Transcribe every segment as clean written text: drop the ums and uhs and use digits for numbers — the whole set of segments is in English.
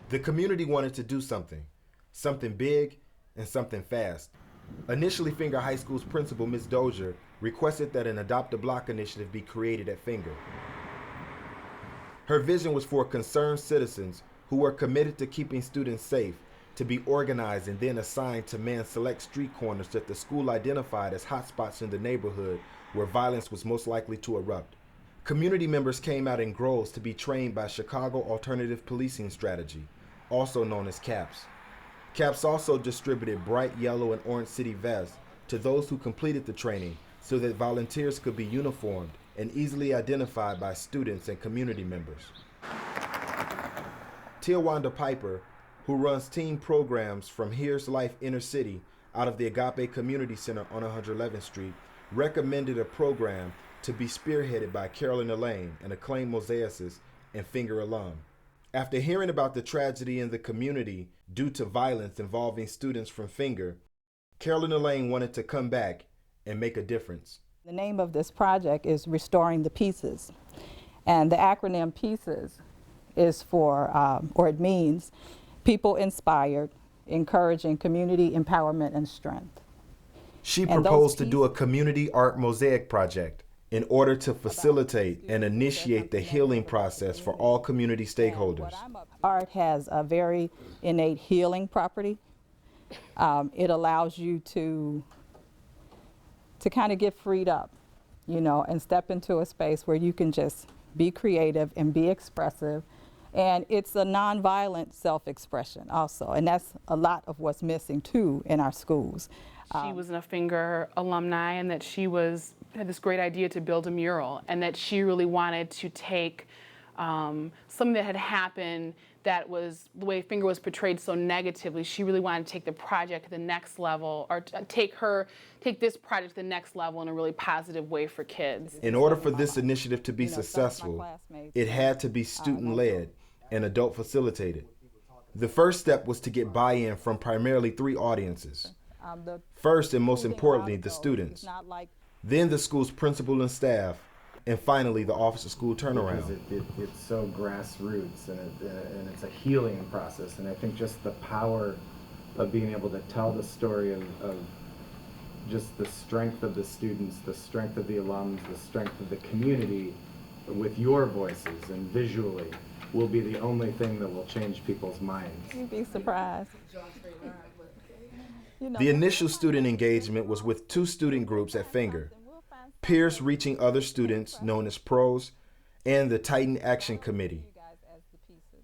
The community wanted to do something big and something fast. Initially, Fenger High School's principal, Ms. Dozier, requested that an Adopt a Block initiative be created at Fenger. Her vision was for concerned citizens who were committed to keeping students safe to be organized and then assigned to man select street corners that the school identified as hotspots in the neighborhood where violence was most likely to erupt. Community members came out in droves to be trained by Chicago Alternative Policing Strategy, also known as CAPS. CAPS also distributed bright yellow and orange city vests to those who completed the training so that volunteers could be uniformed and easily identified by students and community members. Tiawanda Piper, who runs teen programs from Here's Life Inner City out of the Agape Community Center on 111th Street, recommended a program to be spearheaded by Carolyn Elaine, an acclaimed mosaicist and Fenger alum. After hearing about the tragedy in the community due to violence involving students from Fenger, Carolyn Elaine wanted to come back and make a difference. The name of this project is Restoring the Pieces, and the acronym PIECES is for, or it means, people inspired, encouraging community empowerment and strength. She proposed to do a community art mosaic project in order to facilitate and initiate the healing process for all community stakeholders. Art has a very innate healing property. It allows you to kind of get freed up, you know, and step into a space where you can just be creative and be expressive. And it's a nonviolent self-expression also, and that's a lot of what's missing too in our schools. She was a Fenger alumni, and that she had this great idea to build a mural, and that she really wanted to take something that had happened that was the way Fenger was portrayed so negatively. She really wanted to take the project to the next level, or take this project to the next level in a really positive way for kids. In order for this initiative to be successful, it had to be student-led and adult-facilitated. The first step was to get buy-in from primarily three audiences. First and most importantly, the students, then the school's principal and staff, and finally the Office of School Turnaround. Because it's so grassroots, and it's a healing process, and I think just the power of being able to tell the story of just the strength of the students, the strength of the alums, the strength of the community with your voices and visually will be the only thing that will change people's minds. You'd be surprised. The initial student engagement was with two student groups at Fenger, Peers Reaching Other Students, known as PROS, and the Titan Action Committee.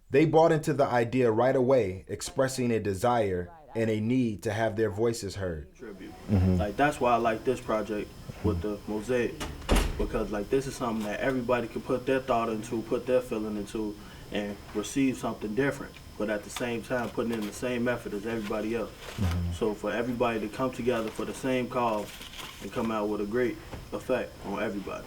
They bought into the idea right away, expressing a desire and a need to have their voices heard. Like, that's why I like this project with the mosaic, because like this is something that everybody can put their thought into, put their feeling into, and receive something different, but at the same time putting in the same effort as everybody else. So for everybody to come together for the same cause and come out with a great effect on everybody.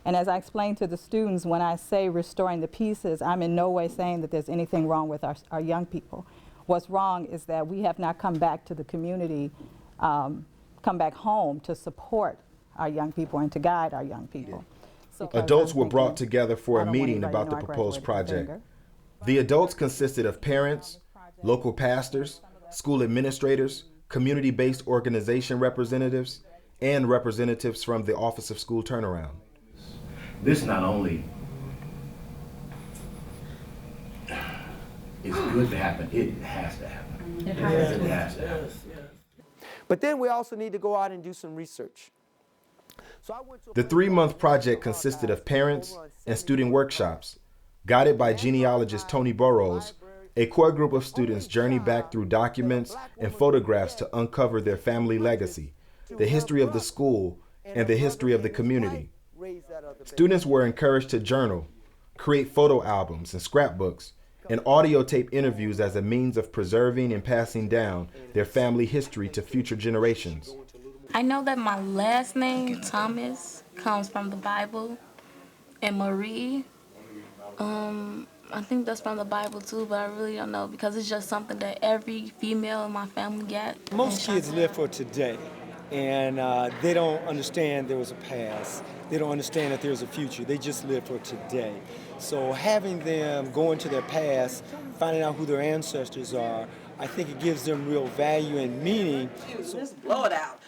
And as I explained to the students, when I say restoring the pieces, I'm in no way saying that there's anything wrong with our young people. What's wrong is that we have not come back to the community, come back home to support our young people and to guide our young people. Adults were brought together for a meeting about the proposed project. The adults consisted of parents, local pastors, school administrators, community-based organization representatives, and representatives from the Office of School Turnaround. This not only is good to happen, it has to happen. It has to happen. But then we also need to go out and do some research. The 3-month project consisted of parents and student workshops. Guided by genealogist Tony Burrows, a core group of students journeyed back through documents and photographs to uncover their family legacy, the history of the school, and the history of the community. Students were encouraged to journal, create photo albums and scrapbooks, and audio tape interviews as a means of preserving and passing down their family history to future generations. I know that my last name, Thomas, comes from the Bible, and Marie, I think that's from the Bible too, but I really don't know, because it's just something that every female in my family got. Most kids live for today. and they don't understand there was a past. They don't understand that there's a future. They just live for today. So having them go into their past, finding out who their ancestors are, I think it gives them real value and meaning. Just blow it out.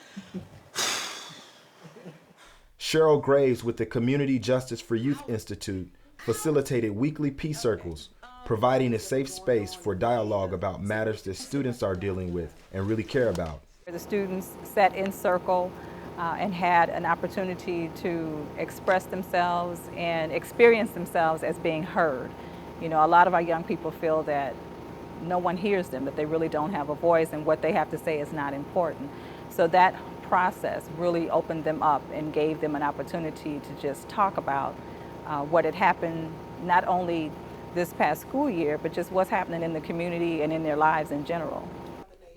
Cheryl Graves with the Community Justice for Youth Institute facilitated weekly peace circles, providing a safe space for dialogue about matters that students are dealing with and really care about. The students sat in circle and had an opportunity to express themselves and experience themselves as being heard. You know, a lot of our young people feel that no one hears them, that they really don't have a voice and what they have to say is not important. So that process really opened them up and gave them an opportunity to just talk about what had happened not only this past school year, but just what's happening in the community and in their lives in general.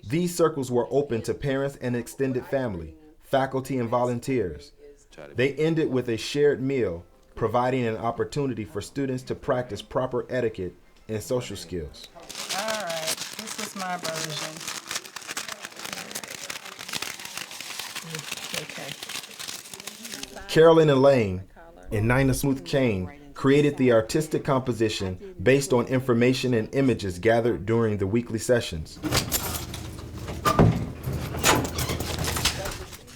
These circles were open to parents and extended family, faculty and volunteers. They ended with a shared meal, providing an opportunity for students to practice proper etiquette and social skills. All right, this is my version. Okay. Carolyn Elaine and Nina Smooth Kane created the artistic composition based on information and images gathered during the weekly sessions.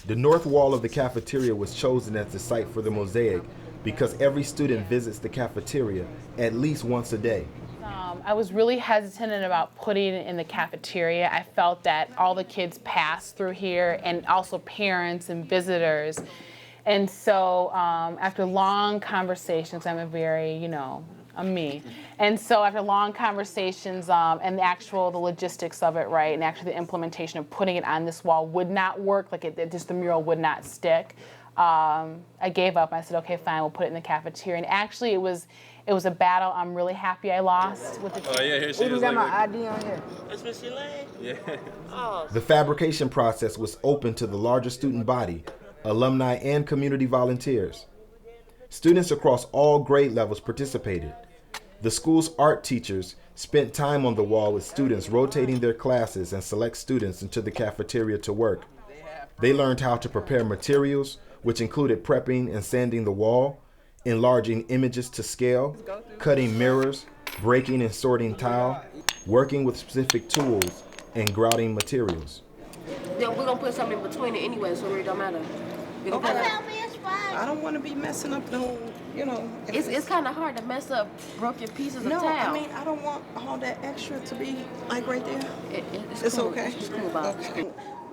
The north wall of the cafeteria was chosen as the site for the mosaic because every student visits the cafeteria at least once a day. I was really hesitant about putting it in the cafeteria. I felt that all the kids pass through here, and also parents and visitors. And so after long conversations, I'm a very, I'm me. And so after long conversations and the logistics of it, right, and actually the implementation of putting it on this wall would not work, like the mural would not stick, I gave up. I said, okay, fine, we'll put it in the cafeteria. And actually it was a battle I'm really happy I lost with the kids. Oh yeah, here she is. Got my ID on here. That's Miss Elaine? Yeah. Oh. The fabrication process was open to the larger student body, alumni and community volunteers. Students across all grade levels participated. The school's art teachers spent time on the wall with students rotating their classes and select students into the cafeteria to work. They learned how to prepare materials, which included prepping and sanding the wall, enlarging images to scale, cutting mirrors, breaking and sorting tile, working with specific tools, and grouting materials. Then we're gonna put something in between it anyway, so it really don't matter. I don't want to be messing up no, It's kind of hard to mess up broken pieces of tile. No, I mean, I don't want all that extra to be like right there. It's cool. okay. It's cool about it. Okay.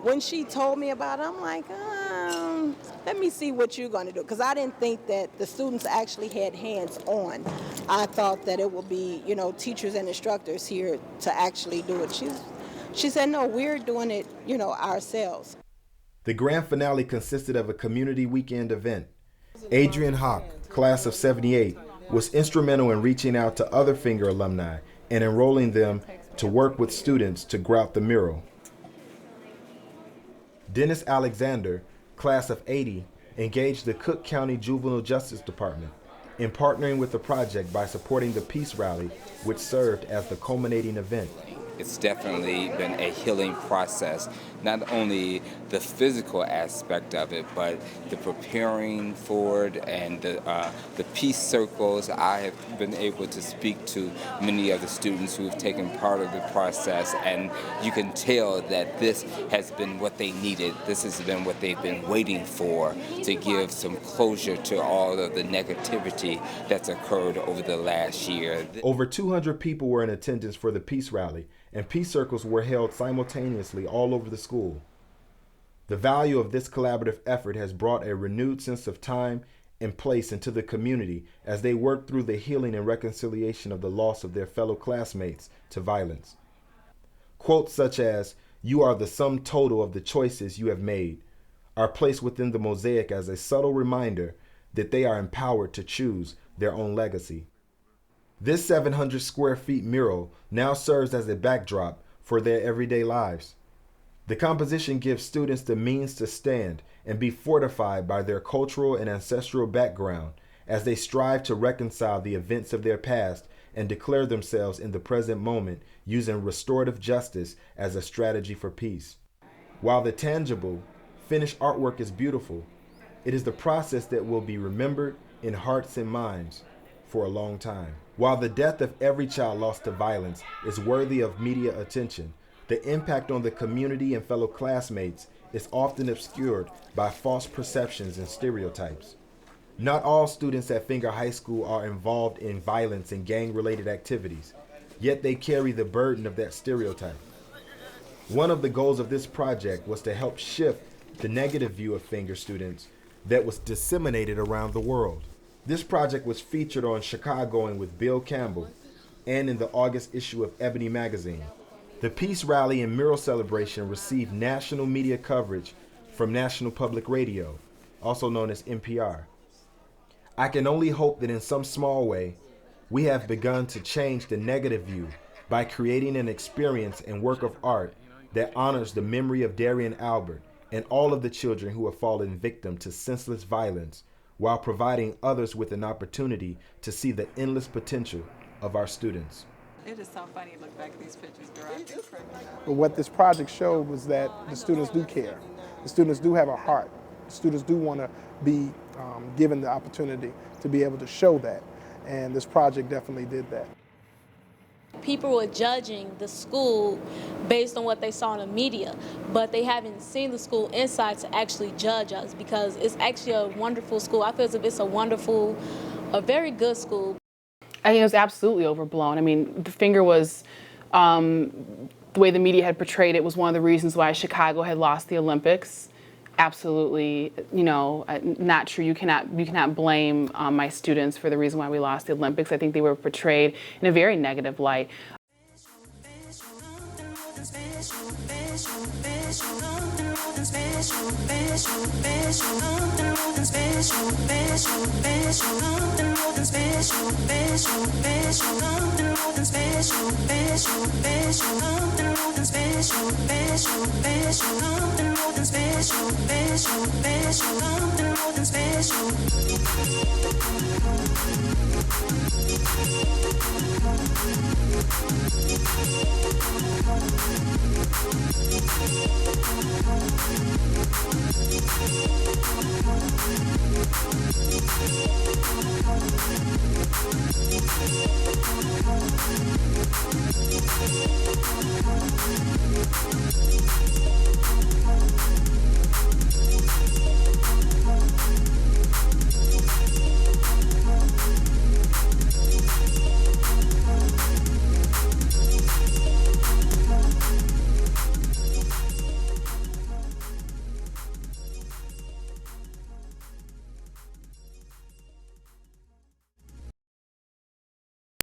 When she told me about it, I'm like, let me see what you're going to do. Because I didn't think that the students actually had hands-on. I thought that it would be, teachers and instructors here to actually do it. She said, no, we're doing it, ourselves. The grand finale consisted of a community weekend event. Adrian Hawk, class of 78, was instrumental in reaching out to other Fenger alumni and enrolling them to work with students to grout the mural. Dennis Alexander, class of 80, engaged the Cook County Juvenile Justice Department in partnering with the project by supporting the Peace Rally, which served as the culminating event. It's definitely been a healing process, not only the physical aspect of it, but the preparing for it and the peace circles. I have been able to speak to many of the students who have taken part of the process, and you can tell that this has been what they needed. This has been what they've been waiting for, to give some closure to all of the negativity that's occurred over the last year. Over 200 people were in attendance for the Peace Rally, and peace circles were held simultaneously all over the school. The value of this collaborative effort has brought a renewed sense of time and place into the community as they work through the healing and reconciliation of the loss of their fellow classmates to violence. Quotes such as, "You are the sum total of the choices you have made," are placed within the mosaic as a subtle reminder that they are empowered to choose their own legacy. This 700 square feet mural now serves as a backdrop for their everyday lives. The composition gives students the means to stand and be fortified by their cultural and ancestral background as they strive to reconcile the events of their past and declare themselves in the present moment using restorative justice as a strategy for peace. While the tangible, finished artwork is beautiful. It is the process that will be remembered in hearts and minds for a long time. While the death of every child lost to violence is worthy of media attention, the impact on the community and fellow classmates is often obscured by false perceptions and stereotypes. Not all students at Fenger High School are involved in violence and gang-related activities, yet they carry the burden of that stereotype. One of the goals of this project was to help shift the negative view of Fenger students that was disseminated around the world. This project was featured on Chicagoing with Bill Campbell and in the August issue of Ebony magazine. The Peace Rally and Mural Celebration received national media coverage from National Public Radio, also known as NPR. I can only hope that in some small way, we have begun to change the negative view by creating an experience and work of art that honors the memory of Darian Albert and all of the children who have fallen victim to senseless violence, while providing others with an opportunity to see the endless potential of our students. It is so funny to look back at these pictures, girl. But what this project showed was that the students do care. The students do have a heart. The students do want to be given the opportunity to be able to show that. And this project definitely did that. People were judging the school based on what they saw in the media, but they haven't seen the school inside to actually judge us, because it's actually a wonderful school. I feel as if it's a very good school. I think it was absolutely overblown. I mean, the Fenger was, the way the media had portrayed it was one of the reasons why Chicago had lost the Olympics. Absolutely, not true. You cannot blame my students for the reason why we lost the Olympics. I think they were portrayed in a very negative light.